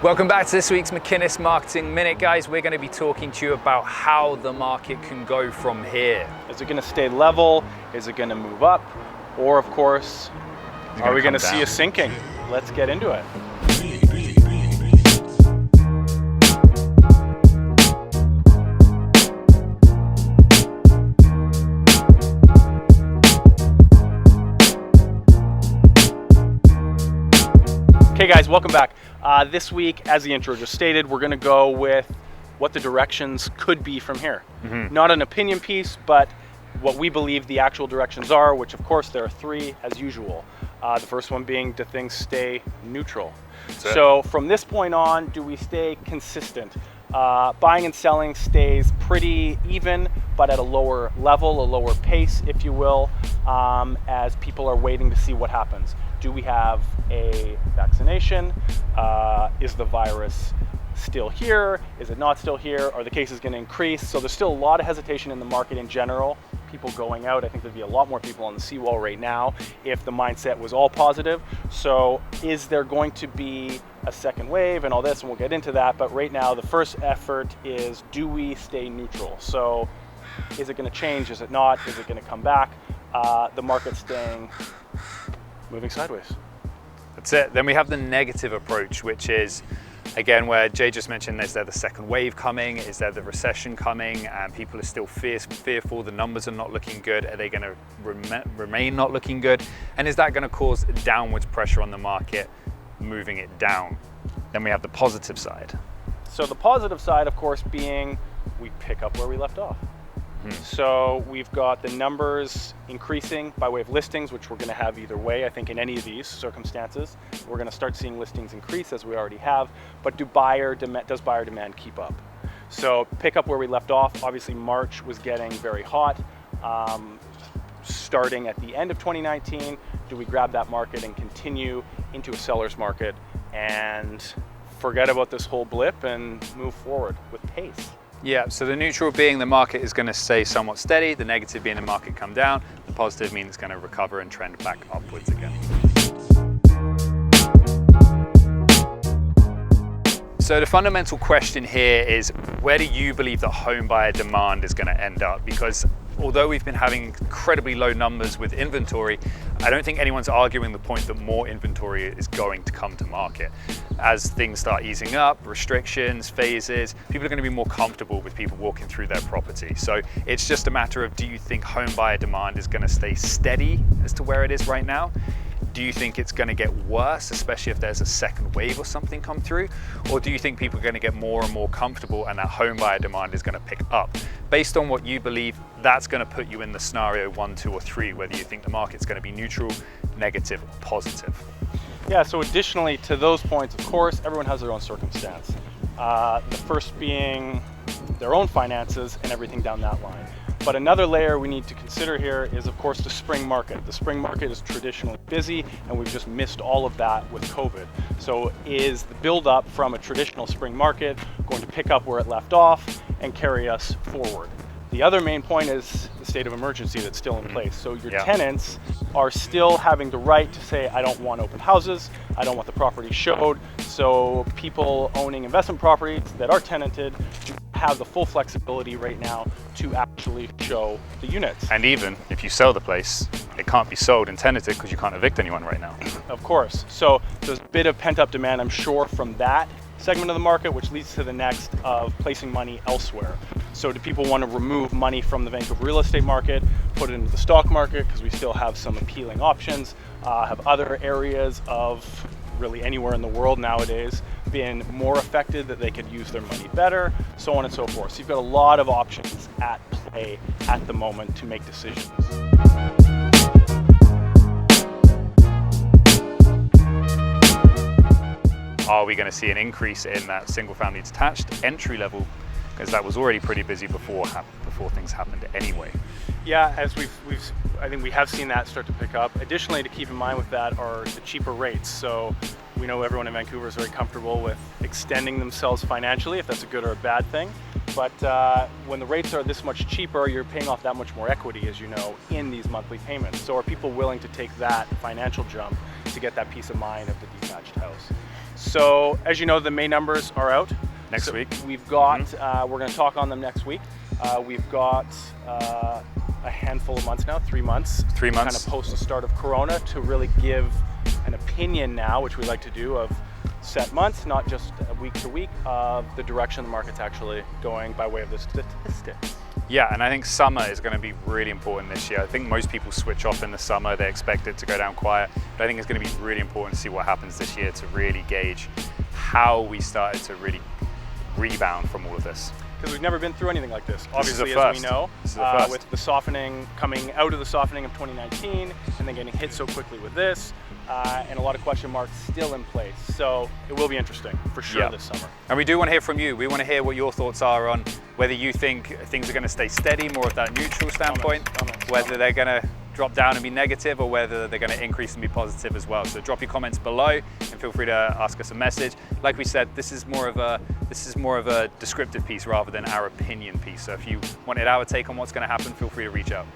Welcome back to this week's McInnes Marketing Minute, guys. We're going to be talking to you about how the market can go from here. Is it going to stay level? Is it going to move up? Or, of course, are we going to see a sinking? Let's get into it. Hey guys, welcome back. This week, as the intro just stated, we're going to go with what the directions could be from here. Not an opinion piece, but what we believe the actual directions are, which of course there are three as usual. The first one being, do things stay neutral? So from this point on, do we stay consistent? Buying and selling stays pretty even, but at a lower level, a lower pace, if you will, as people are waiting to see what happens. Do we have a vaccination? Is the virus still here? Is it not still here? Are the cases going to increase? So there's still a lot of hesitation in the market in general. People going out, I think there'd be a lot more people on the seawall right now if the mindset was all positive. So is there going to be a second wave and all this? And we'll get into that. But right now, the first effort is, do we stay neutral? So is it going to change? Is it not? Is it going to come back? The market's staying moving sideways. That's it. Then we have the negative approach, which is, again, where Jay just mentioned, is there the second wave coming? Is there the recession coming? And people are still fearful. The numbers are not looking good. Are they going to remain not looking good? And is that going to cause downwards pressure on the market, moving it down? Then we have the positive side. So the positive side, of course, being we pick up where we left off. So we've got the numbers increasing by way of listings, which we're going to have either way. I think in any of these circumstances, we're going to start seeing listings increase as we already have. But does buyer demand keep up? So pick up where we left off. Obviously, March was getting very hot. Starting at the end of 2019, do we grab that market and continue into a seller's market and forget about this whole blip and move forward with pace? Yeah, so the neutral being the market is going to stay somewhat steady, the negative being the market come down, the positive means it's going to recover and trend back upwards again. So the fundamental question here is, where do you believe that home buyer demand is going to end up? Because although we've been having incredibly low numbers with inventory, I don't think anyone's arguing the point that more inventory is going to come to market. As things start easing up, restrictions, phases, people are going to be more comfortable with people walking through their property. So it's just a matter of, do you think home buyer demand is going to stay steady as to where it is right now? Do you think it's going to get worse, especially if there's a second wave or something come through? Or do you think people are going to get more and more comfortable and that home buyer demand is going to pick up? Based on what you believe, that's going to put you in the scenario 1, 2, or 3, whether you think the market's going to be neutral, negative, or positive. Yeah, so additionally to those points, of course, everyone has their own circumstance. The first being their own finances and everything down that line. But another layer we need to consider here is, of course, the spring market. The spring market is traditionally busy, and we've just missed all of that with COVID. So is the buildup from a traditional spring market going to pick up where it left off and carry us forward? The other main point is the state of emergency that's still in place. So your tenants are still having the right to say, I don't want open houses, I don't want the property showed. So people owning investment properties that are tenanted have the full flexibility right now to actually show the units. And even if you sell the place, it can't be sold and tenanted because you can't evict anyone right now. Of course. So there's a bit of pent-up demand, I'm sure, from that segment of the market, which leads to the next of placing money elsewhere. So do people want to remove money from the Vancouver real estate market, put it into the stock market because we still have some appealing options, have other areas of really anywhere in the world nowadays been more affected that they could use their money better, so on and so forth. So you've got a lot of options at play at the moment to make decisions. Are we going to see an increase in that single family detached entry level? Because that was already pretty busy before things happened anyway. Yeah, as I think we have seen that start to pick up. Additionally, to keep in mind with that are the cheaper rates. So we know everyone in Vancouver is very comfortable with extending themselves financially, if that's a good or a bad thing. But when the rates are this much cheaper, you're paying off that much more equity, as you know, in these monthly payments. So are people willing to take that financial jump to get that peace of mind of the detached house. So as you know, the May numbers are out. Next week. We've got, we're going to talk on them next week. We've got a handful of months now, 3 months. 3 months. Kind of post the start of Corona to really give an opinion now, which we like to do, of set months, not just week to week, of the direction the market's actually going by way of the statistics. Yeah, and I think summer is going to be really important this year. I think most people switch off in the summer. They expect it to go down quiet. But I think it's going to be really important to see what happens this year to really gauge how we started to really rebound from all of this. Because we've never been through anything like this. Obviously, This is a as we know, first. with the softening, coming out of the softening of 2019, and then getting hit so quickly with this, and a lot of question marks still in place. So it will be interesting for sure this summer. And we do want to hear from you. We want to hear what your thoughts are on whether you think things are going to stay steady, more of that neutral standpoint, whether they're going to drop down and be negative, or whether they're going to increase and be positive as well. So drop your comments below and feel free to ask us a message. Like we said, this is more of a descriptive piece rather than our opinion piece. So if you wanted our take on what's going to happen, feel free to reach out.